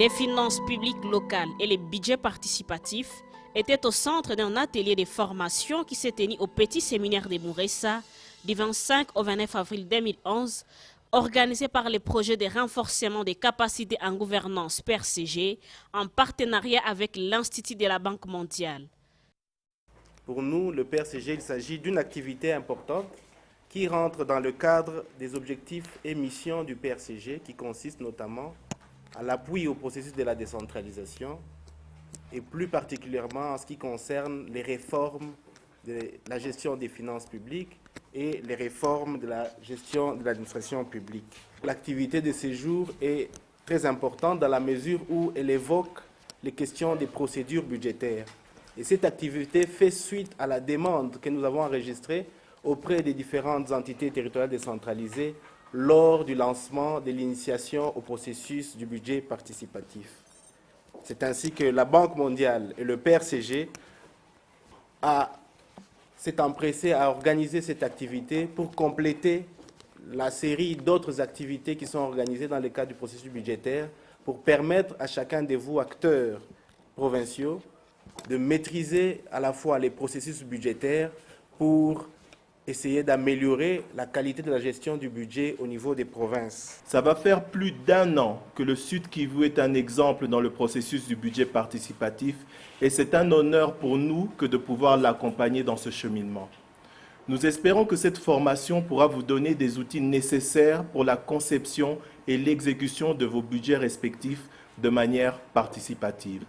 des finances publiques locales et les budgets participatifs étaient au centre d'un atelier de formation qui s'est tenu au Petit Séminaire de Mouressa du 25 au 29 avril 2011, organisé par le projet de renforcement des capacités en gouvernance PRCG en partenariat avec l'Institut de la Banque mondiale. Pour nous, le PRCG, il s'agit d'une activité importante qui rentre dans le cadre des objectifs et missions du PRCG, qui consiste notamment à l'appui au processus de la décentralisation et plus particulièrement en ce qui concerne les réformes de la gestion des finances publiques et les réformes de la gestion de l'administration publique. L'activité de ces jours est très importante dans la mesure où elle évoque les questions des procédures budgétaires. Et cette activité fait suite à la demande que nous avons enregistrée auprès des différentes entités territoriales décentralisées lors du lancement de l'initiation au processus du budget participatif. C'est ainsi que la Banque mondiale et le PRCG s'est empressé à organiser cette activité pour compléter la série d'autres activités qui sont organisées dans le cadre du processus budgétaire pour permettre à chacun de vous, acteurs provinciaux, de maîtriser à la fois les processus budgétaires pour essayer d'améliorer la qualité de la gestion du budget au niveau des provinces. Ça va faire plus d'1 an que le Sud Kivu est un exemple dans le processus du budget participatif et c'est un honneur pour nous que de pouvoir l'accompagner dans ce cheminement. Nous espérons que cette formation pourra vous donner des outils nécessaires pour la conception et l'exécution de vos budgets respectifs de manière participative.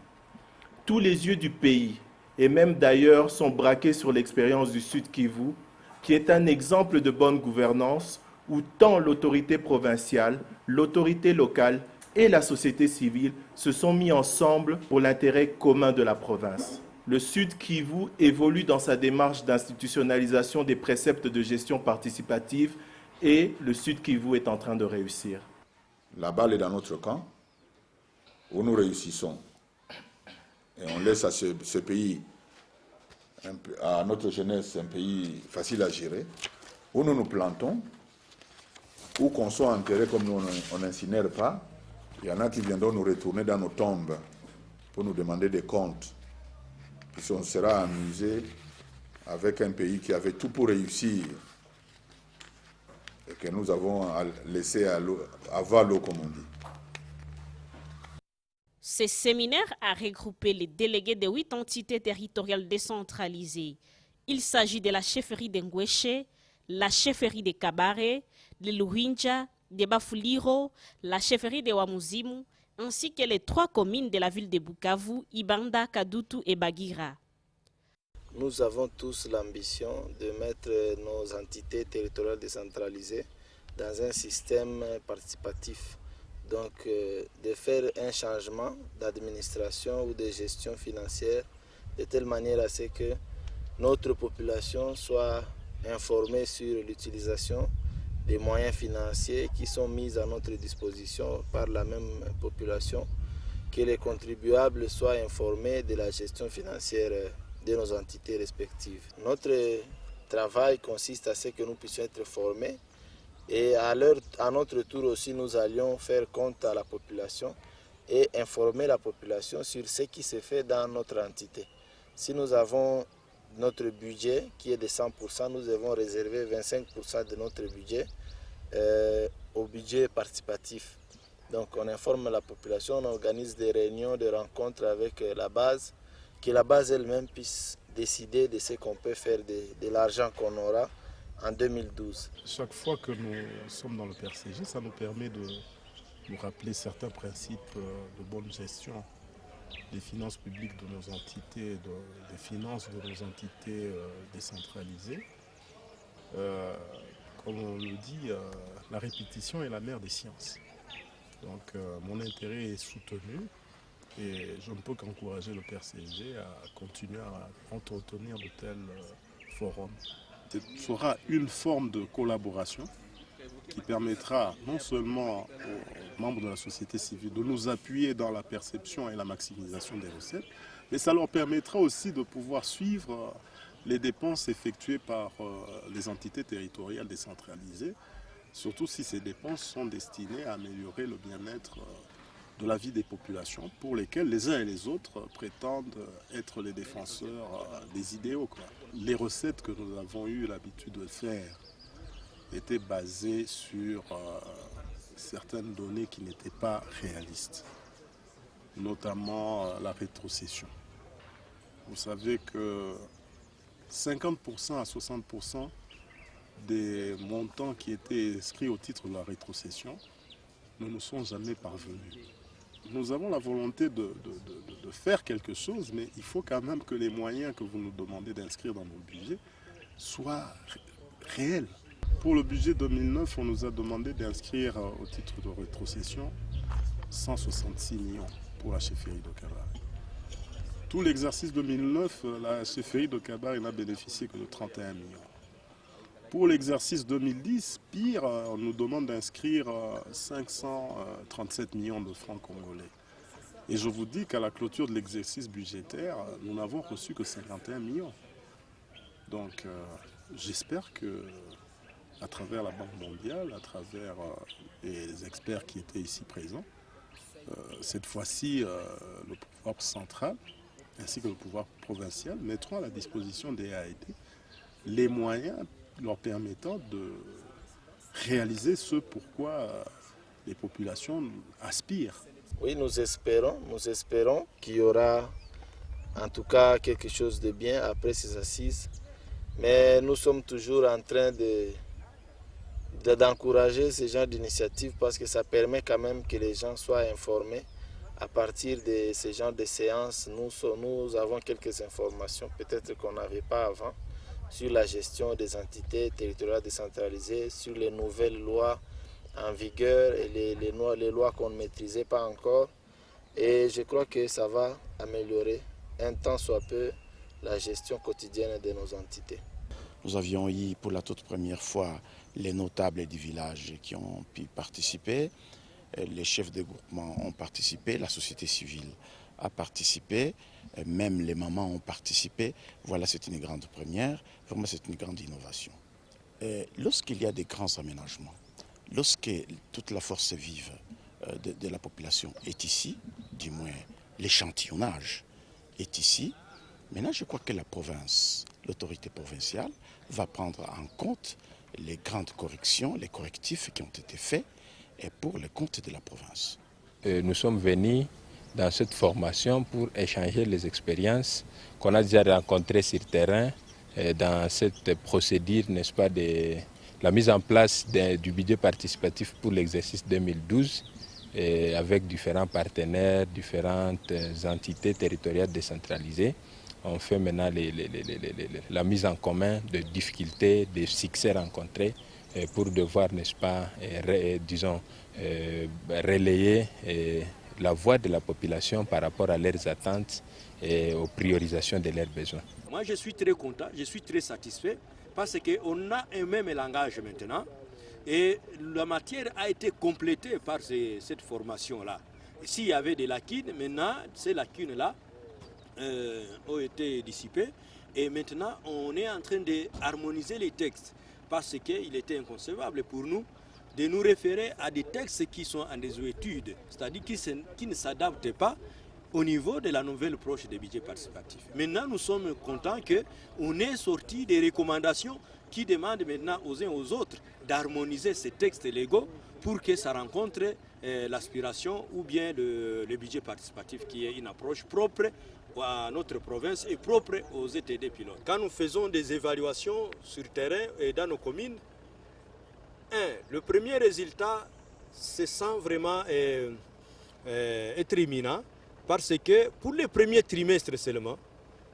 Tous les yeux du pays, et même d'ailleurs, sont braqués sur l'expérience du Sud Kivu, qui est un exemple de bonne gouvernance où tant l'autorité provinciale, l'autorité locale et la société civile se sont mis ensemble pour l'intérêt commun de la province. Le Sud Kivu évolue dans sa démarche d'institutionnalisation des préceptes de gestion participative et le Sud Kivu est en train de réussir. La balle est dans notre camp, où nous réussissons. Et on laisse à ce pays, à notre jeunesse, un pays facile à gérer, où nous nous plantons, où qu'on soit enterré comme nous, on n'incinère pas. Il y en a qui viendront nous retourner dans nos tombes pour nous demander des comptes. Puis on sera amusé avec un pays qui avait tout pour réussir et que nous avons laissé avoir l'eau, comme on dit. Ce séminaire a regroupé les délégués de 8 entités territoriales décentralisées. Il s'agit de la chefferie d'Engweshe, la chefferie de Kabare, de Luhinja, de Bafuliro, la chefferie de Wamuzimu, ainsi que les 3 communes de la ville de Bukavu, Ibanda, Kadutu et Bagira. Nous avons tous l'ambition de mettre nos entités territoriales décentralisées dans un système participatif. Donc, de faire un changement d'administration ou de gestion financière de telle manière à ce que notre population soit informée sur l'utilisation des moyens financiers qui sont mis à notre disposition par la même population, que les contribuables soient informés de la gestion financière de nos entités respectives. Notre travail consiste à ce que nous puissions être formés et à notre tour aussi, nous allions faire compte à la population et informer la population sur ce qui se fait dans notre entité. Si nous avons notre budget qui est de 100%, nous devons réserver 25% de notre budget au budget participatif. Donc on informe la population, on organise des réunions, des rencontres avec la base, que la base elle-même puisse décider de ce qu'on peut faire de l'argent qu'on aura en 2012. Chaque fois que nous sommes dans le PRCG, ça nous permet de nous rappeler certains principes de bonne gestion des finances publiques de nos entités, des finances de nos entités décentralisées. Comme on le dit, la répétition est la mère des sciences. Donc mon intérêt est soutenu et je ne peux qu'encourager le PRCG à continuer à entretenir de tels forums. Ce sera une forme de collaboration qui permettra non seulement aux membres de la société civile de nous appuyer dans la perception et la maximisation des recettes, mais ça leur permettra aussi de pouvoir suivre les dépenses effectuées par les entités territoriales décentralisées, surtout si ces dépenses sont destinées à améliorer le bien-être de la vie des populations pour lesquelles les uns et les autres prétendent être les défenseurs des idéaux, quoi. Les recettes que nous avons eu l'habitude de faire étaient basées sur certaines données qui n'étaient pas réalistes, notamment la rétrocession. Vous savez que 50% à 60% des montants qui étaient inscrits au titre de la rétrocession ne nous sont jamais parvenus. Nous avons la volonté de faire quelque chose, mais il faut quand même que les moyens que vous nous demandez d'inscrire dans nos budgets soient réels. Pour le budget 2009, on nous a demandé d'inscrire au titre de rétrocession 166 millions pour la chefferie de Kabare. Tout l'exercice 2009, la chefferie de Kabare n'a bénéficié que de 31 millions. Pour l'exercice 2010, pire, on nous demande d'inscrire 537 millions de francs congolais. Et je vous dis qu'à la clôture de l'exercice budgétaire, nous n'avons reçu que 51 millions. Donc j'espère que, à travers la Banque mondiale, à travers les experts qui étaient ici présents, cette fois-ci, le pouvoir central ainsi que le pouvoir provincial mettront à la disposition des AED les moyens leur permettant de réaliser ce pourquoi les populations aspirent. Oui, nous espérons qu'il y aura en tout cas quelque chose de bien après ces assises. Mais nous sommes toujours en train d'encourager ce genre d'initiative parce que ça permet quand même que les gens soient informés. À partir de ce genre de séances, nous avons quelques informations peut-être qu'on n'avait pas avant, sur la gestion des entités territoriales décentralisées, sur les nouvelles lois en vigueur et les lois qu'on ne maîtrisait pas encore. Et je crois que ça va améliorer un tant soit peu la gestion quotidienne de nos entités. Nous avions eu pour la toute première fois les notables du village qui ont pu participer, les chefs de groupement ont participé, la société civile a participé, même les mamans ont participé. Voilà, c'est une grande première, vraiment c'est une grande innovation. Lorsqu'il y a des grands aménagements, lorsque toute la force vive de la population est ici, du moins l'échantillonnage est ici, maintenant je crois que la province, l'autorité provinciale, va prendre en compte les grandes corrections, les correctifs qui ont été faits et pour le compte de la province. Nous sommes venus dans cette formation pour échanger les expériences qu'on a déjà rencontrées sur le terrain dans cette procédure, n'est-ce pas, de la mise en place du budget participatif pour l'exercice 2012 avec différents partenaires, différentes entités territoriales décentralisées. On fait maintenant la mise en commun de difficultés, des succès rencontrés pour devoir, n'est-ce pas, relayer la voix de la population par rapport à leurs attentes et aux priorisations de leurs besoins. Moi, je suis très content, je suis très satisfait parce qu'on a un même langage maintenant et la matière a été complétée par cette formation-là. S'il y avait des lacunes, maintenant, ces lacunes-là ont été dissipées et maintenant, on est en train d'harmoniser les textes parce qu'il était inconcevable pour nous de nous référer à des textes qui sont en désuétude, c'est-à-dire qui ne s'adaptent pas au niveau de la nouvelle approche des budgets participatifs. Maintenant, nous sommes contents qu'on ait sorti des recommandations qui demandent maintenant aux uns et aux autres d'harmoniser ces textes légaux pour que ça rencontre l'aspiration ou bien le budget participatif qui est une approche propre à notre province et propre aux ETD pilotes. Quand nous faisons des évaluations sur terrain et dans nos communes, le premier résultat se sent vraiment être imminent parce que pour les premiers trimestres seulement,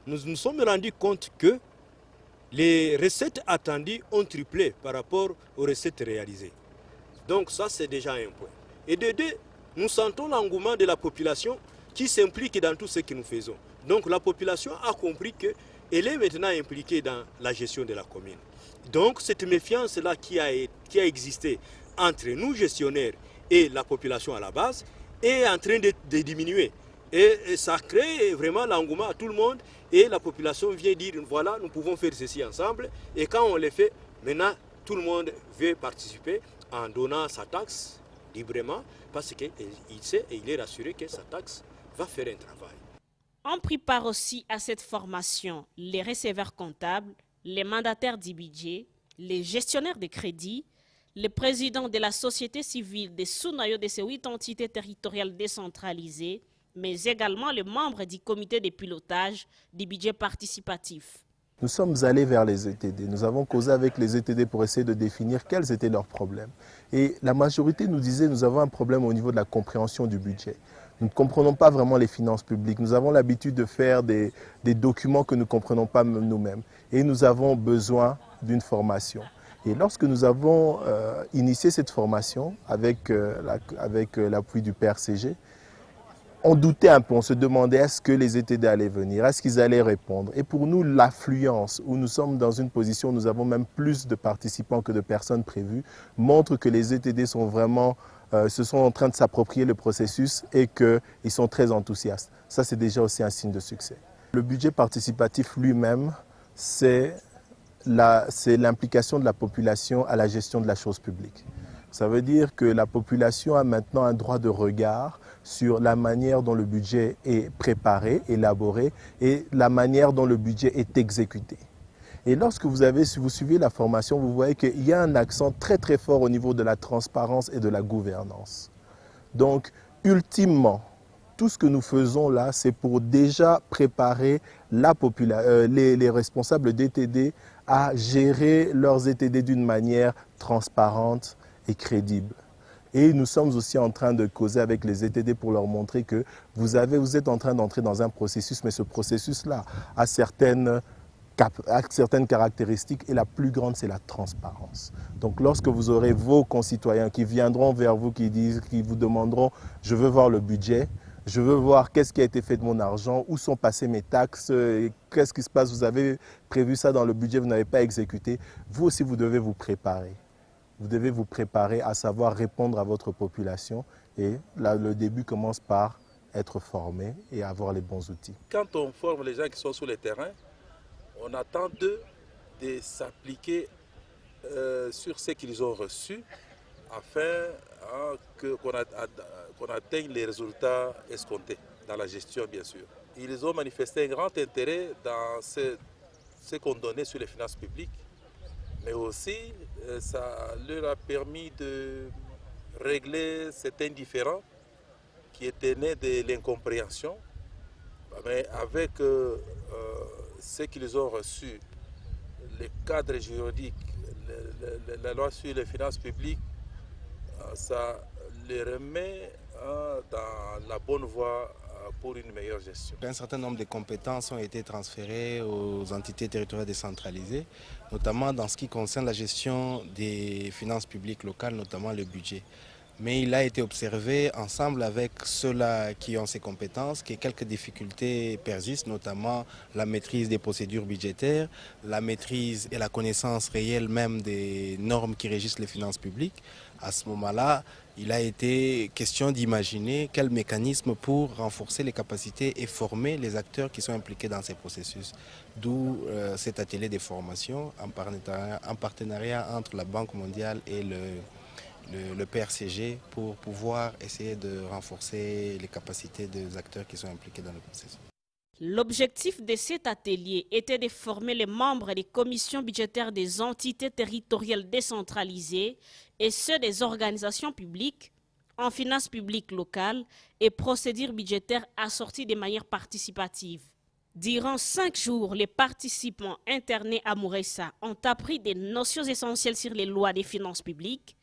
nous nous sommes rendus compte que les recettes attendues ont triplé par rapport aux recettes réalisées. Donc ça, c'est déjà un point. Et de deux, nous sentons l'engouement de la population qui s'implique dans tout ce que nous faisons. Donc la population a compris qu'elle est maintenant impliquée dans la gestion de la commune. Donc cette méfiance-là qui a existé entre nous gestionnaires et la population à la base est en train de diminuer. Et ça crée vraiment l'engouement à tout le monde et la population vient dire voilà, nous pouvons faire ceci ensemble. Et quand on le fait, maintenant tout le monde veut participer en donnant sa taxe librement parce qu'il sait et il est rassuré que sa taxe va faire un travail. On prépare aussi à cette formation les receveurs comptables, les mandataires du budget, les gestionnaires de crédit, le président de la société civile des sous-noyaux de ces 8 entités territoriales décentralisées, mais également les membres du comité de pilotage du budget participatif. Nous sommes allés vers les ETD. Nous avons causé avec les ETD pour essayer de définir quels étaient leurs problèmes. Et la majorité nous disait que nous avons un problème au niveau de la compréhension du budget. Nous ne comprenons pas vraiment les finances publiques. Nous avons l'habitude de faire des documents que nous ne comprenons pas nous-mêmes. Et nous avons besoin d'une formation. Et lorsque nous avons initié cette formation avec l'appui du PRCG, on doutait un peu, on se demandait est-ce que les ETD allaient venir, est-ce qu'ils allaient répondre. Et pour nous, l'affluence, où nous sommes dans une position où nous avons même plus de participants que de personnes prévues, montre que les ETD sont vraiment, se sont en train de s'approprier le processus et qu'ils sont très enthousiastes. Ça, c'est déjà aussi un signe de succès. Le budget participatif lui-même, c'est l'implication de la population à la gestion de la chose publique. Ça veut dire que la population a maintenant un droit de regard sur la manière dont le budget est préparé, élaboré et la manière dont le budget est exécuté. Et lorsque vous suivez la formation, vous voyez qu'il y a un accent très très fort au niveau de la transparence et de la gouvernance. Donc, ultimement, tout ce que nous faisons là, c'est pour déjà préparer les responsables d'ETD à gérer leurs ETD d'une manière transparente et crédible. Et nous sommes aussi en train de causer avec les ETD pour leur montrer que vous êtes en train d'entrer dans un processus, mais ce processus-là a certaines caractéristiques et la plus grande, c'est la transparence. Donc lorsque vous aurez vos concitoyens qui viendront vers vous, qui vous demanderont « je veux voir le budget », je veux voir qu'est-ce qui a été fait de mon argent, où sont passées mes taxes, qu'est-ce qui se passe, vous avez prévu ça dans le budget, vous n'avez pas exécuté. Vous aussi, vous devez vous préparer. Vous devez vous préparer à savoir répondre à votre population. Et là, le début commence par être formé et avoir les bons outils. Quand on forme les gens qui sont sur le terrain, on attend d'eux de s'appliquer sur ce qu'ils ont reçu afin qu'on atteigne les résultats escomptés dans la gestion, bien sûr. Ils ont manifesté un grand intérêt dans ce qu'on donnait sur les finances publiques, mais aussi ça leur a permis de régler certains différends qui étaient nés de l'incompréhension. Mais avec ce qu'ils ont reçu, le cadre juridique, la loi sur les finances publiques, ça les remet dans la bonne voie pour une meilleure gestion. Un certain nombre de compétences ont été transférées aux entités territoriales décentralisées, notamment dans ce qui concerne la gestion des finances publiques locales, notamment le budget. Mais il a été observé ensemble avec ceux-là qui ont ces compétences que quelques difficultés persistent, notamment la maîtrise des procédures budgétaires, la maîtrise et la connaissance réelle même des normes qui régissent les finances publiques. À ce moment-là, il a été question d'imaginer quel mécanisme pour renforcer les capacités et former les acteurs qui sont impliqués dans ces processus. D'où cet atelier de formation en partenariat entre la Banque mondiale et le PRCG pour pouvoir essayer de renforcer les capacités des acteurs qui sont impliqués dans le processus. L'objectif de cet atelier était de former les membres des commissions budgétaires des entités territoriales décentralisées et ceux des organisations publiques en finances publiques locales et procédures budgétaires assorties de manière participative. Durant 5 jours, les participants internés à Mouressa ont appris des notions essentielles sur les lois des finances publiques,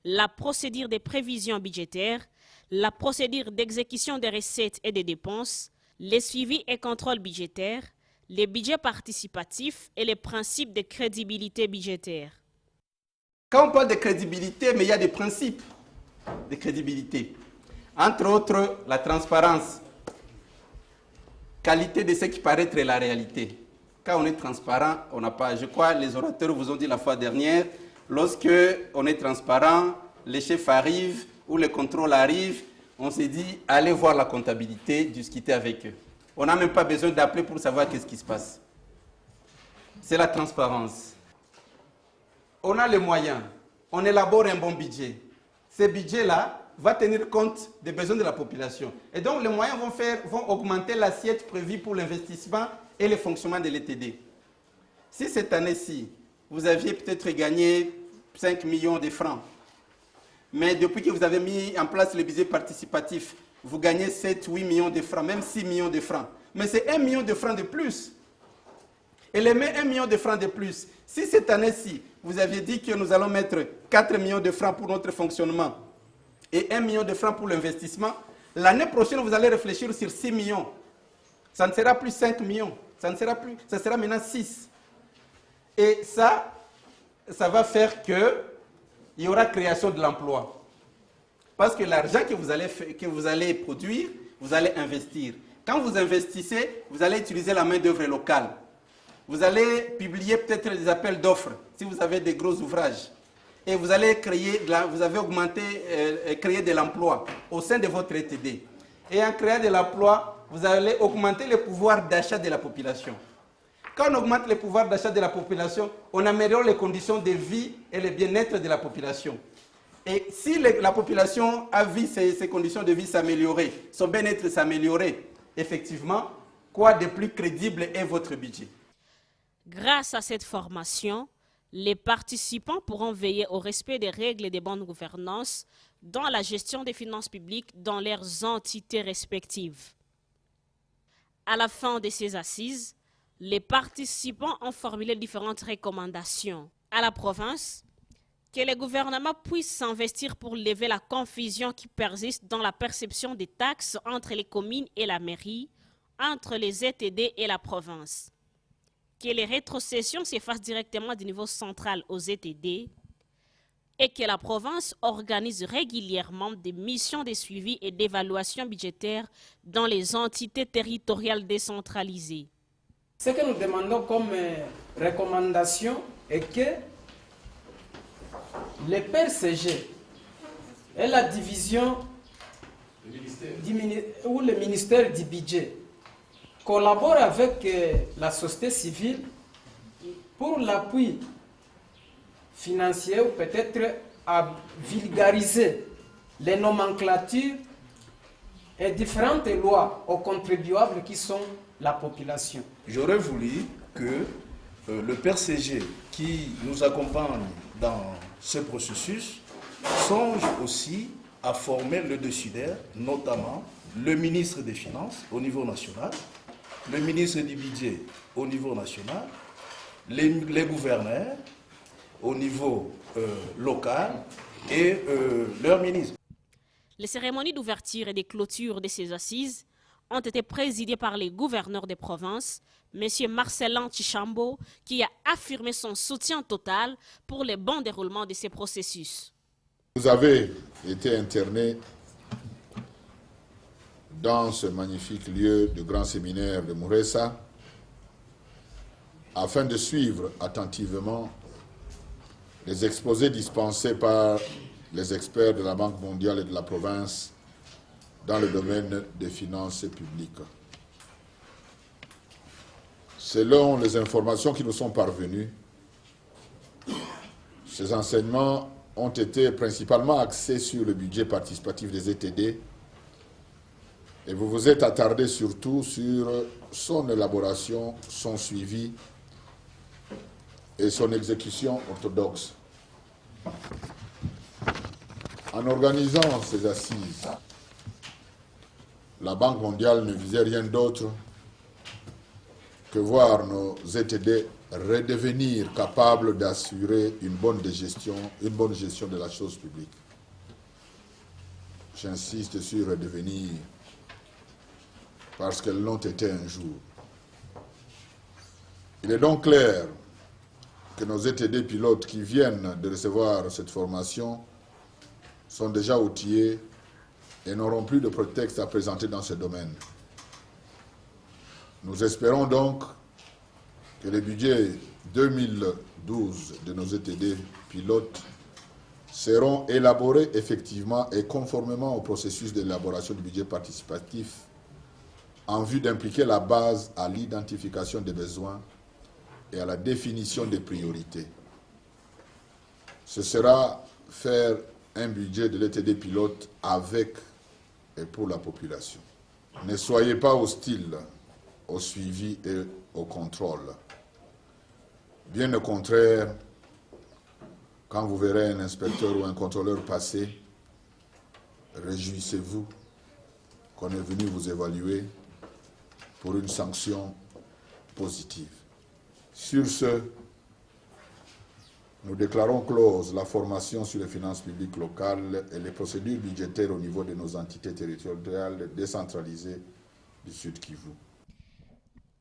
la procédure des prévisions budgétaires, la procédure d'exécution des recettes et des dépenses, les suivis et contrôles budgétaires, les budgets participatifs et les principes de crédibilité budgétaire. Quand on parle de crédibilité, mais il y a des principes de crédibilité. Entre autres, la transparence, qualité de ce qui paraît être la réalité. Quand on est transparent, on n'a pas, je crois, les orateurs vous ont dit la fois dernière, lorsque on est transparent, les chefs arrivent ou le contrôle arrive, on s'est dit, allez voir la comptabilité, discuter avec eux. On n'a même pas besoin d'appeler pour savoir qu'est-ce qui se passe. C'est la transparence. On a les moyens, on élabore un bon budget. ce budget-là va tenir compte des besoins de la population. Et donc, les moyens vont augmenter l'assiette prévue pour l'investissement et le fonctionnement de l'ETD. Si cette année-ci, vous aviez peut-être gagné 5 millions de francs, mais depuis que vous avez mis en place le budget participatif, vous gagnez 7, 8 millions de francs, même 6 millions de francs. Mais c'est 1 million de francs de plus. Et les 1 million de francs de plus, si cette année-ci, vous aviez dit que nous allons mettre 4 millions de francs pour notre fonctionnement et 1 million de francs pour l'investissement, l'année prochaine, vous allez réfléchir sur 6 millions. Ça ne sera plus 5 millions, ça sera maintenant 6. Et ça va faire qu'il y aura création de l'emploi. Parce que l'argent que vous allez produire, vous allez investir. Quand vous investissez, vous allez utiliser la main-d'œuvre locale. Vous allez publier peut-être des appels d'offres, si vous avez des gros ouvrages. Et vous allez créer de l'emploi au sein de votre ETD. Et en créant de l'emploi, vous allez augmenter le pouvoir d'achat de la population. Quand on augmente le pouvoir d'achat de la population, on améliore les conditions de vie et le bien-être de la population. Et si la population a vu ses conditions de vie s'améliorer, son bien-être s'améliorer, effectivement, quoi de plus crédible est votre budget? Grâce à cette formation, les participants pourront veiller au respect des règles et des bonnes gouvernances dans la gestion des finances publiques dans leurs entités respectives. À la fin de ces assises, les participants ont formulé différentes recommandations à la province, que les gouvernements puissent s'investir pour lever la confusion qui persiste dans la perception des taxes entre les communes et la mairie, entre les ETD et la province. Que les rétrocessions se fassent directement du niveau central aux ETD et que la province organise régulièrement des missions de suivi et d'évaluation budgétaire dans les entités territoriales décentralisées. Ce que nous demandons comme recommandation est que le PRCG et la division ou le ministère du budget collaborent avec la société civile pour l'appui financier ou peut-être à vulgariser les nomenclatures et différentes lois aux contribuables qui sont la population. J'aurais voulu que le PRCG qui nous accompagne dans ce processus songe aussi à former le décideur, notamment le ministre des Finances au niveau national, le ministre du Budget au niveau national, les gouverneurs au niveau local et leurs ministres. Les cérémonies d'ouverture et de clôture de ces assises ont été présidées par les gouverneurs des provinces, M. Marcelin Tchichambo, qui a affirmé son soutien total pour le bon déroulement de ces processus. Vous avez été interné dans ce magnifique lieu de grand séminaire de Mouressa afin de suivre attentivement les exposés dispensés par les experts de la Banque mondiale et de la province dans le domaine des finances publiques. Selon les informations qui nous sont parvenues, ces enseignements ont été principalement axés sur le budget participatif des ETD et vous vous êtes attardé surtout sur son élaboration, son suivi et son exécution orthodoxe. En organisant ces assises, la Banque mondiale ne visait rien d'autre que voir nos ETD redevenir capables d'assurer une bonne gestion de la chose publique. J'insiste sur redevenir parce qu'elles l'ont été un jour. Il est donc clair que nos ETD pilotes qui viennent de recevoir cette formation sont déjà outillés et n'auront plus de prétexte à présenter dans ce domaine. Nous espérons donc que les budgets 2012 de nos ETD pilotes seront élaborés effectivement et conformément au processus d'élaboration du budget participatif en vue d'impliquer la base à l'identification des besoins et à la définition des priorités. Ce sera faire un budget de l'ETD pilote avec et pour la population. Ne soyez pas hostiles au suivi et au contrôle. Bien au contraire, quand vous verrez un inspecteur ou un contrôleur passer, réjouissez-vous qu'on est venu vous évaluer pour une sanction positive. Sur ce, nous déclarons close la formation sur les finances publiques locales et les procédures budgétaires au niveau de nos entités territoriales décentralisées du Sud Kivu.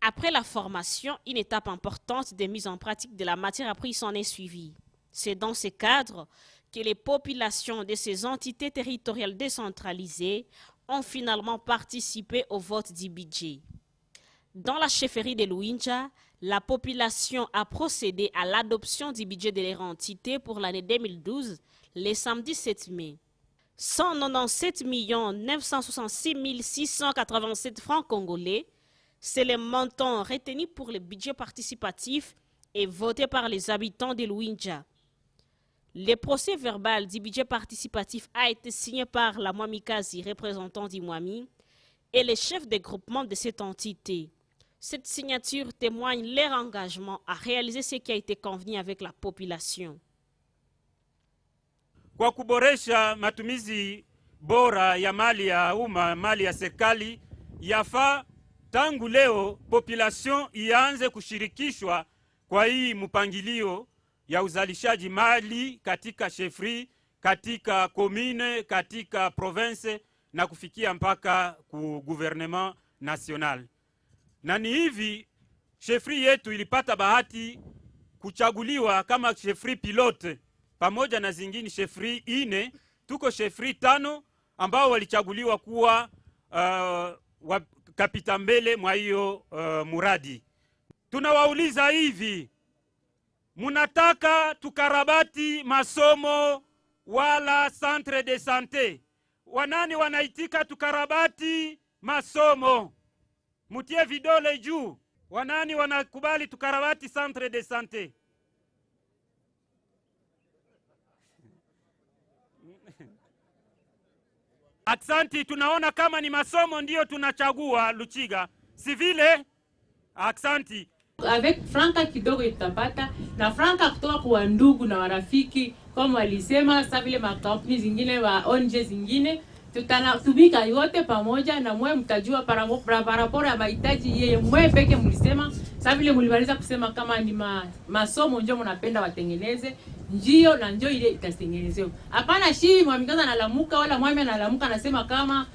Après la formation, une étape importante de mise en pratique de la matière apprise s'en est suivie. C'est dans ce cadre que les populations de ces entités territoriales décentralisées ont finalement participé au vote du budget. Dans la chefferie de Luinja, la population a procédé à l'adoption du budget de leur entité pour l'année 2012, le samedi 7 mai. 197 966 687 francs congolais, c'est le montant retenu pour le budget participatif et voté par les habitants de Luinja. Le procès verbal du budget participatif a été signé par la Mwamikazi, représentant du Mwami, et les chefs de groupement de cette entité. Cette signature témoigne leur engagement à réaliser ce qui a été convenu avec la population. Kwa kuboresha matumizi bora ya mali ya umma, mali ya serikali, yafaa tangu leo population ianze kushirikishwa kwa hii mpangilio ya uzalishaji mali katika chefri, katika commune, katika province na kufikia mpaka ku gouvernement national. Na ni hivi chefri yetu ilipata bahati kuchaguliwa kama chefri pilote pamoja na zingine chefri ine. Tuko chefri 5 ambao walichaguliwa kuwa kapita mbele mwa hiyo muradi. Tunawauliza hivi, munataka tukarabati masomo wala centre de sante? Wanani wanaitika tukarabati masomo? Mutie vidole juu. Wanani wanakubali tukarabati centre de sante? Aksanti, tunaona kama ni masomo ndio tunachagua Luchiga. Si vile? Aksanti. Avec franka kidogo itapata na franka kutoka kwa ndugu na warafiki kama walisema, sasa vile makampuni zingine wa ONG zingine tutatumika yote pamoja na mwe mtajua parapora ya mahitaji yeye mwe peke mlisema. Sasa vile mlimaliza kusema kama ni masomo ndio mnapenda watengeneze, njio na njio ile itatengenezewa. Hapana shi mwamikaza analamuka wala mwami analamuka anasema kama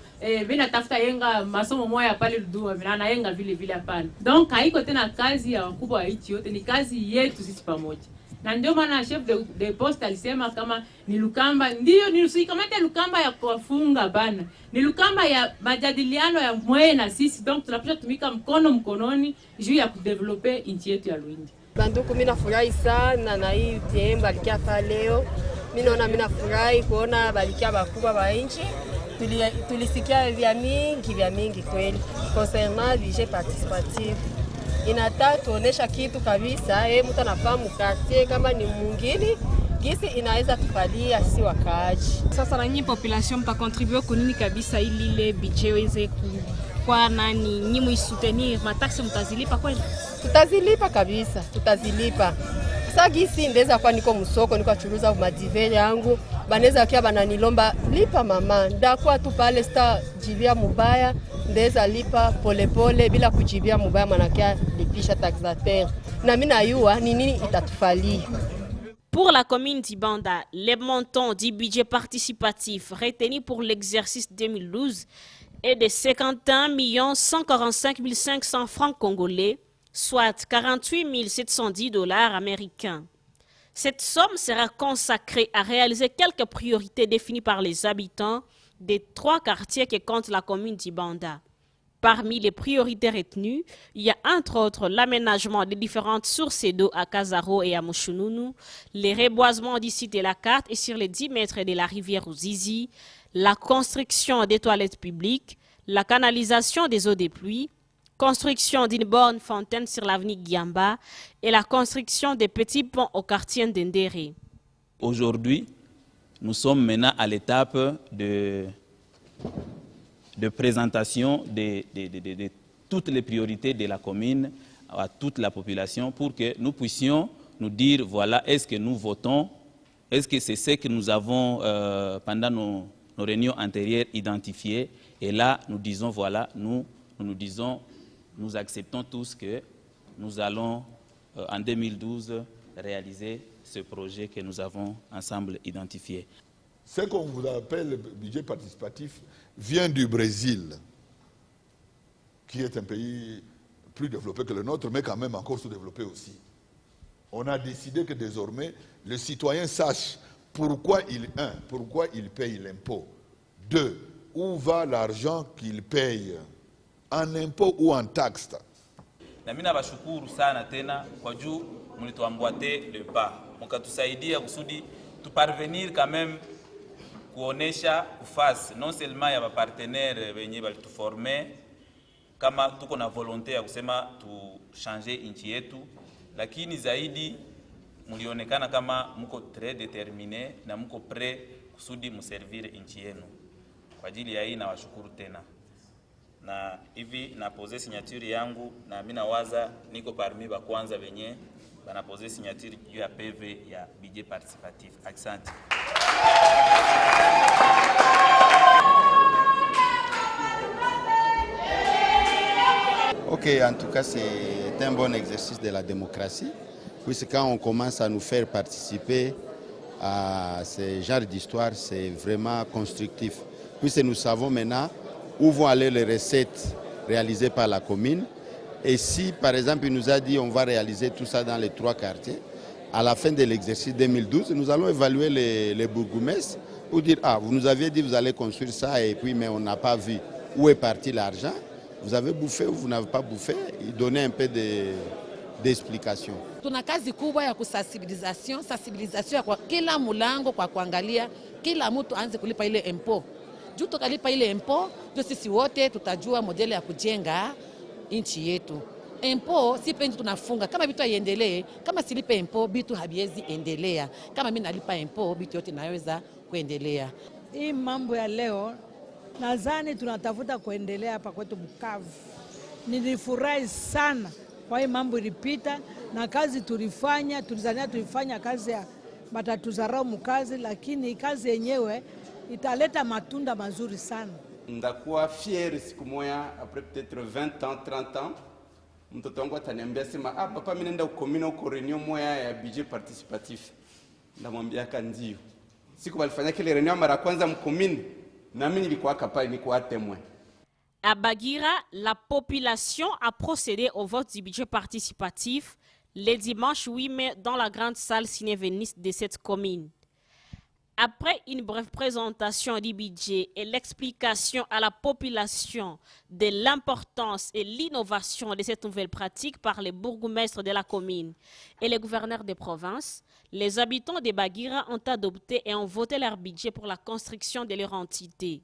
bina tafuta yenga masomo moya pale Ludua na anayenga vile vile, hapana. Donc haiko tena kazi ya wakubwa wa nchi yote, ni kazi yetu sisi pamoja. Na ndio maana chef de poste alisema kama ni Lukamba, ndio ni usikamate Lukamba ya kuwafunga bana. Ni Lukamba ya majadiliano ya mwe na sisi, donc tunapaswa tumika mkono mkononi juu ya kudevelope nchi yetu ya Luindi. Banduku, mimi nafurahi sana na hii temba alikia pa leo. Mimi naona mimi nafurahi kuona balikia bakubwa ba nchi. Tulisikia vya mingi kweli concernant budget participatif. Inataka tuonesha kitu kabisa, mtu anafahamu quartier kama ni mwingine gisi inaweza tufalia si wakaaji. Sasa na nyinyi population mtacontribuer kunini kabisa ili ile budget iweze kwa nani nyinyi muisoutenir, mataksi mtazilipa kweli? Tutazilipa kabisa, tutazilipa. Sasa gisi ndeza kwa niko msoko niko churuza madivere yangu, baneza kia bananilomba lipa mama, ndakwa tu pale sta jibia mubaya, ndeza lipa pole pole bila kujibia mubaya, manakia lipisha taxateur. Na mimi najua ni nini itatufali. Pour la commune d'Ibanda, le montant du budget participatif retenu pour l'exercice 2012 est de 51 145 500 francs congolais, soit 48 710 $ américains. Cette somme sera consacrée à réaliser quelques priorités définies par les habitants des 3 quartiers que compte la commune d'Ibanda. Parmi les priorités retenues, il y a entre autres l'aménagement des différentes sources d'eau à Kazaro et à Mushununu, les reboisements du site de la carte et sur les 10 mètres de la rivière Ouzizi, la construction des toilettes publiques, la canalisation des eaux des pluies, construction d'une borne fontaine sur l'avenue Giamba et la construction des petits ponts au quartier d'Endéré. Aujourd'hui, nous sommes maintenant à l'étape de présentation de toutes les priorités de la commune à toute la population pour que nous puissions nous dire, voilà, est-ce que nous votons, est-ce que c'est ce que nous avons, pendant nos réunions antérieures, identifié. Et là, nous disons, voilà, nous acceptons tous que nous allons, en 2012, réaliser ce projet que nous avons ensemble identifié. Ce qu'on vous appelle le budget participatif vient du Brésil, qui est un pays plus développé que le nôtre, mais quand même encore sous-développé aussi. On a décidé que désormais, le citoyen sache pourquoi il paye l'impôt. 2, où va l'argent qu'il paye, en impôt ou en taxe. Na mimi nabashukuru sana tena kwa juu mlituambwate le pas, mkatusaidia kusudi tuparvenir quand même kuonesha kufasi non seulement ya partenaires wenye balituforme kama tuko na volonté ya kusema tuchanger nchi yetu, lakini zaidi mlionekana kama mko très déterminé na mko prêt kusudi mservire nchi yenu. Kwa ajili ya hii nawashukuru tena. Na hivi napose signature yangu na mimi nawaza niko parmi ba kwanza wenye banapose signature juu ya PV ya budget participatif. Asante. Ok, en tout cas c'est un bon exercice de la démocratie, puisque quand on commence à nous faire participer à ce genre d'histoire, c'est vraiment constructif. Puisque nous savons maintenant où vont aller les recettes réalisées par la commune. Et si, par exemple, il nous a dit qu'on va réaliser tout ça dans les 3 quartiers, à la fin de l'exercice 2012, nous allons évaluer les bourgmestres pour dire, ah, vous nous aviez dit que vous allez construire ça, et puis, mais on n'a pas vu où est parti l'argent. Vous avez bouffé ou vous n'avez pas bouffé, et donner un peu d'explication. Tuna kazi kubwa ya kusensibilisation kwa kila mulango kwa kuangalia kila mtu aanze kulipa ile impôt. Juu tukalipa ile impôt, ndio sisi wote tutajua modeli ya kujenga nchi yetu. Impôt si pendi tunafunga, kama vitu haiendelee, kama silipe impôt vitu habiwezi endelea. Kama mimi nalipa impôt vitu yote naweza kuendelea. Hii mambo ya leo nadhani tunatafuta kuendelea hapa kwetu Bukavu. Nilifurahi sana kwa hii mambo ilipita na kazi tulifanya, tulizania tulifanya kazi ya batatuzarau mkazi, lakini kazi yenyewe italeta matunda mazuri sana. Ndakuwa fier siku moja après peut-être 20 ans 30 ans mtoto wangu ataniambia sema papa mimi nenda ukomina uko reunion moja ya budget participatif. Ndamwambia kandio. Siku walifanya kile reunion mara kwanza mkomini na mimi nilikuwa kapali nilikuwa témoin. À Bagira, la population a procédé au vote du budget participatif le dimanche 8 mai dans la grande salle cinévéniste de cette commune. Après une brève présentation du budget et l'explication à la population de l'importance et l'innovation de cette nouvelle pratique par les bourgmestres de la commune et les gouverneurs des provinces, les habitants de Bagira ont adopté et ont voté leur budget pour la construction de leur entité.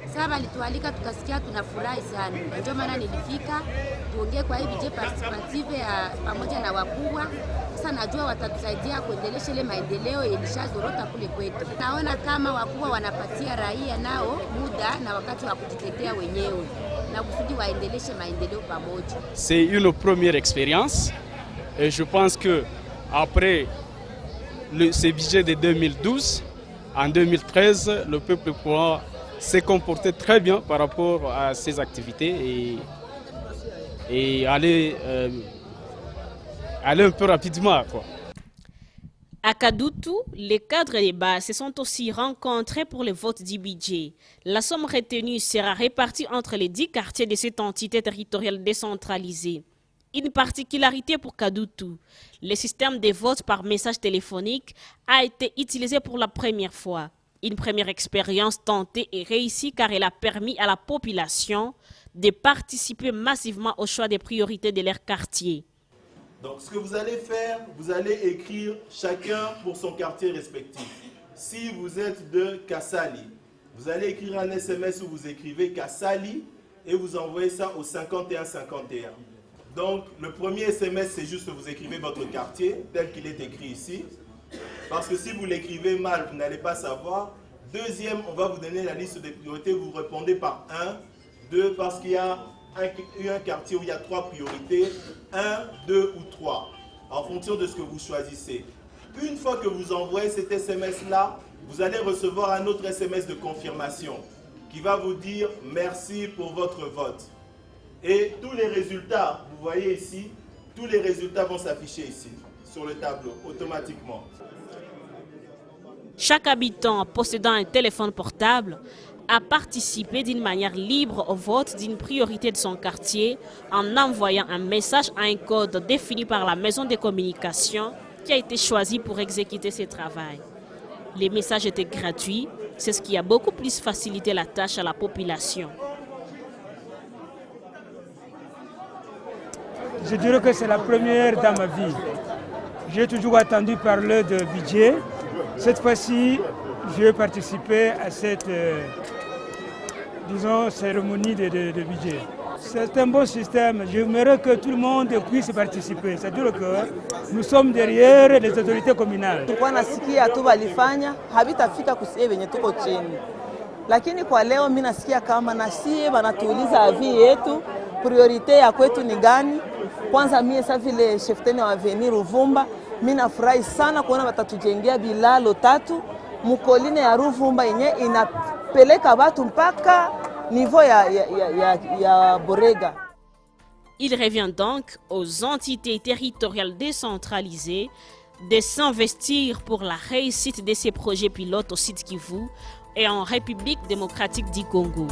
Sasa walitualika tukasikia tunafurahi sana. Ndio maana nilifika tuongee kwa hii budget participative pamoja na wakubwa. Sasa najua watatusaidia kuendelesha ile maendeleo ilishazorota kule kwetu. Naona kama wakubwa wanapatia raia nao muda na wakati wa kujitetea wenyewe na kusudi waendeleshe maendeleo pamoja. C'est une première expérience et je pense que après ce budget de 2012, en 2013, le peuple pourra s'est comporté très bien par rapport à ces activités et aller un peu rapidement, quoi. À Kadoutou, les cadres des bases se sont aussi rencontrés pour le vote du budget. La somme retenue sera répartie entre les 10 quartiers de cette entité territoriale décentralisée. Une particularité pour Kadoutou, le système de vote par message téléphonique a été utilisé pour la première fois. Une première expérience tentée et réussie car elle a permis à la population de participer massivement au choix des priorités de leur quartier. Donc ce que vous allez faire, vous allez écrire chacun pour son quartier respectif. Si vous êtes de Kassali, vous allez écrire un SMS où vous écrivez Kassali et vous envoyez ça au 5151. Donc le premier SMS, c'est juste que vous écrivez votre quartier tel qu'il est écrit ici. parce que si vous l'écrivez mal, vous n'allez pas savoir. Deuxième, on va vous donner la liste des priorités, vous répondez par 1, 2, parce qu'il y a un quartier où il y a 3 priorités, 1, 2 ou 3, en fonction de ce que vous choisissez. Une fois que vous envoyez cet SMS-là, vous allez recevoir un autre SMS de confirmation qui va vous dire « Merci pour votre vote ». Et tous les résultats, vous voyez ici, tous les résultats vont s'afficher ici, sur le tableau, automatiquement. Chaque habitant possédant un téléphone portable a participé d'une manière libre au vote d'une priorité de son quartier en envoyant un message à un code défini par la maison de communication qui a été choisi pour exécuter ce travail. Les messages étaient gratuits, c'est ce qui a beaucoup plus facilité la tâche à la population. Je dirais que c'est la première dans ma vie. J'ai toujours attendu parler de budget. Cette fois-ci, je vais participer à cette cérémonie de budget. C'est un bon système. J'aimerais que tout le monde puisse participer. C'est-à-dire que nous sommes derrière les autorités communales. Nasikia tu walifanya habitafika kusie venye tuko chini, lakini kwa leo mimi nasikia kama nasie banatuuliza avi yetu, priorite ya kwetu ni gani. Kwanza mie sa vile shefteni wa Avenir Ruvumba, mimi nafurahi sana kuona watatujengea bilalo 3 mukoline ya Ruvumba yenye inapeleka watu mpaka niveau ya Borega. Il revient donc aux entités territoriales décentralisées de s'investir pour la réussite de ces projets pilotes au Sud Kivu et en République démocratique du Congo.